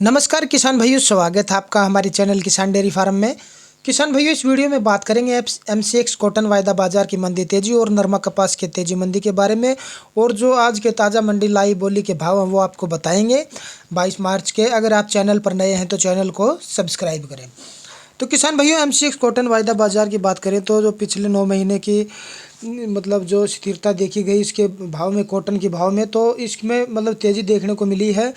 नमस्कार किसान भाइयों, स्वागत है आपका हमारे चैनल किसान डेयरी फार्म में। किसान भाइयों, इस वीडियो में बात करेंगे MCX कॉटन वायदा बाजार की मंदी तेजी और नरमा कपास के तेजी मंदी के बारे में। और जो आज के ताज़ा मंडी लाई बोली के भाव हैं वो आपको बताएंगे 22 मार्च के। अगर आप चैनल पर नए हैं तो चैनल को सब्सक्राइब करें। तो किसान भाइयों, MCX कॉटन वायदा बाजार की बात करें तो जो पिछले 9 महीने की मतलब जो स्थिरता देखी गई इसके भाव में, कॉटन के भाव में, तो इसमें मतलब तेज़ी देखने को मिली है।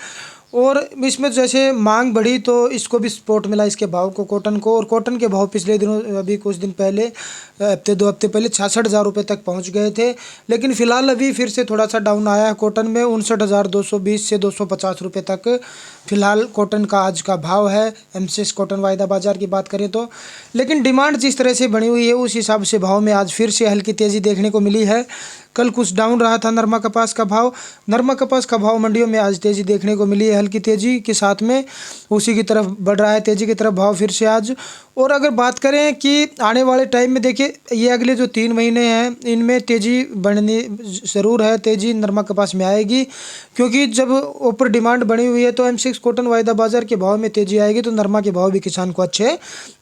और इसमें जैसे मांग बढ़ी तो इसको भी सपोर्ट मिला, इसके भाव को, कॉटन को। और कॉटन के भाव पिछले दिनों, अभी कुछ दिन पहले, हफ्ते 2 हफ्ते पहले 66,000 रुपये तक पहुंच गए थे। लेकिन फ़िलहाल अभी फिर से थोड़ा सा डाउन आया है कॉटन में। 59,220 से 250 रुपये तक फ़िलहाल कॉटन का आज का भाव है MCX कॉटन वायदा बाज़ार की बात करें तो। लेकिन डिमांड जिस तरह से बनी हुई है उस हिसाब से भाव में आज फिर से हल्की तेज़ी देखने को मिली है। कल कुछ डाउन रहा था नरमा कपास का भाव। नरमा कपास का भाव मंडियों में आज तेज़ी देखने को मिली है, हल्की तेज़ी के साथ में उसी की तरफ बढ़ रहा है, तेज़ी की तरफ भाव फिर से आज। और अगर बात करें कि आने वाले टाइम में, देखिए ये अगले जो 3 महीने हैं इनमें तेज़ी बढ़नी ज़रूर है, तेज़ी नरमा कपास में आएगी। क्योंकि जब ऊपर डिमांड बनी हुई है तो MCX कॉटन वायदा बाज़ार के भाव में तेज़ी आएगी तो नरमा के भाव भी किसान को अच्छे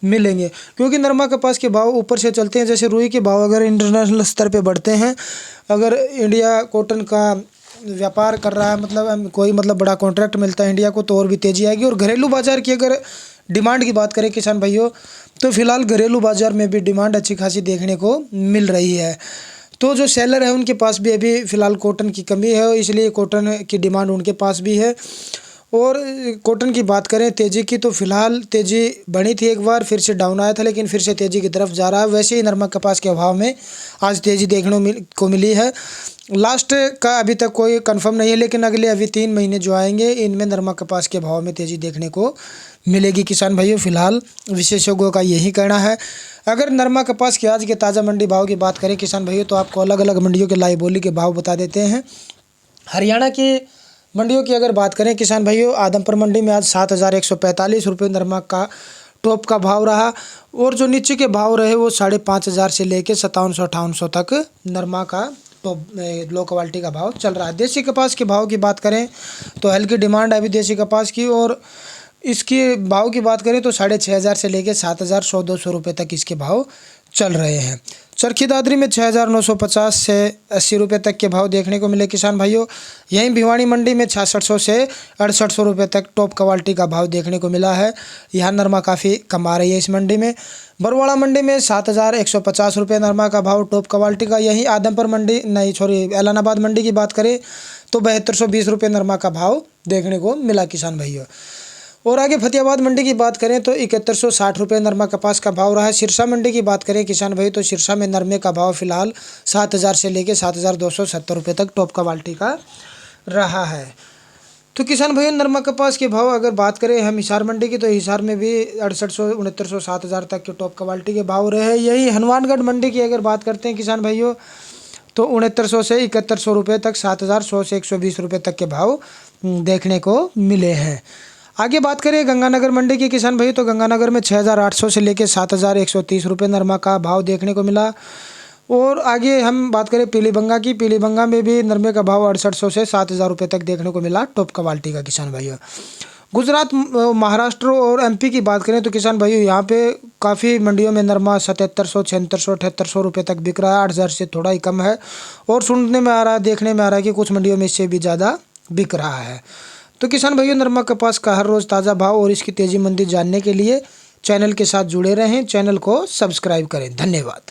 मिलेंगे। क्योंकि नरमा कपास के भाव ऊपर से चलते हैं। जैसे रुई के भाव अगर इंटरनेशनल स्तर पर बढ़ते हैं, अगर इंडिया कॉटन का व्यापार कर रहा है, मतलब कोई बड़ा कॉन्ट्रैक्ट मिलता है इंडिया को, तो और भी तेज़ी आएगी। और घरेलू बाज़ार की अगर डिमांड की बात करें किसान भाइयों, तो फिलहाल घरेलू बाज़ार में भी डिमांड अच्छी खासी देखने को मिल रही है। तो जो सेलर है उनके पास भी अभी फ़िलहाल कॉटन की कमी है, इसलिए कॉटन की डिमांड उनके पास भी है। और कॉटन की बात करें तेज़ी की, तो फिलहाल तेज़ी बनी थी एक बार, फिर से डाउन आया था, लेकिन फिर से तेज़ी की तरफ जा रहा है। वैसे ही नरमा कपास के भाव में आज तेज़ी देखने को मिली है। लास्ट का अभी तक कोई कंफर्म नहीं है, लेकिन अगले अभी 3 महीने जो आएंगे इनमें नरमा कपास के भाव में तेज़ी देखने को मिलेगी किसान भाइयों। फिलहाल विशेषज्ञों का यही कहना है। अगर नरमा कपास के आज के ताज़ा मंडी भाव की बात करें किसान भाइयों, तो आपको अलग अलग मंडियों के लाइव बोली के भाव बता देते हैं। हरियाणा की मंडियों की अगर बात करें किसान भाइयों, आदमपुर मंडी में आज 7,145 रुपये नरमा का टॉप का भाव रहा। और जो नीचे के भाव रहे वो 5,500 से लेकर 5700-5800 तक नरमा का टॉप लो क्वालिटी का भाव चल रहा है। देसी कपास के भाव की बात करें तो हल्की डिमांड है अभी देसी कपास की। और इसके भाव की बात करें तो 6,500 से लेकर 7,100-200 रुपये तक इसके भाव चल रहे हैं। चरखी दादरी में 6,950 से 80 रुपये तक के भाव देखने को मिले किसान भाइयों। यहीं भिवानी मंडी में 6600 से 6800 रुपये तक टॉप क्वालिटी का भाव देखने को मिला है। यहाँ नरमा काफ़ी कम आ रही है इस मंडी में। बरवाड़ा मंडी में 7,150 रुपये नरमा का भाव टॉप क्वालिटी का। यहीं आदमपुर मंडी ऐलानाबाद मंडी की बात करें तो 7220 रुपये नरमा का भाव देखने को मिला किसान भाइयों। और आगे फतेहाबाद मंडी की बात करें तो 7160 रुपये नरमा कपास का भाव रहा है। सिरसा मंडी की बात करें किसान भाई तो सिरसा में नरमे का भाव फिलहाल 7,000 से लेकर 7,270 रुपये तक टॉप क्वालिटी का रहा है। तो किसान भाइयों, नरमा कपास के भाव अगर बात करें हम हिसार मंडी की, तो हिसार में भी 6800, 6900, 7,000 तक के टॉप क्वालिटी के भाव रहे हैं। यही हनुमानगढ़ मंडी की अगर बात करते हैं किसान भाइयों, तो 6900 से 7100 रुपये तक, 7,100 से 120 रुपये तक के भाव देखने को मिले हैं। आगे बात करें गंगानगर मंडी की किसान भाई, तो गंगानगर में 6,800 से लेकर 7,130 रुपये नरमा का भाव देखने को मिला। और आगे हम बात करें पीलीबंगा की, पीलीबंगा में भी नरमे का भाव 6800 से 7,000 रुपये तक देखने को मिला टॉप क्वालिटी का किसान भाइयों। गुजरात, महाराष्ट्र और MP की बात करें तो किसान भाइयों यहाँ पे काफ़ी मंडियों में नरमा 7,700, 6,600, 7,800 रुपये तक बिक रहा है। 8,000 से थोड़ा ही कम है। और सुनने में आ रहा है, देखने में आ रहा है कि कुछ मंडियों में इससे भी ज़्यादा बिक रहा है। तो किसान भाइयों, नरमा कपास का हर रोज़ ताज़ा भाव और इसकी तेज़ी मंदी जानने के लिए चैनल के साथ जुड़े रहें, चैनल को सब्सक्राइब करें। धन्यवाद।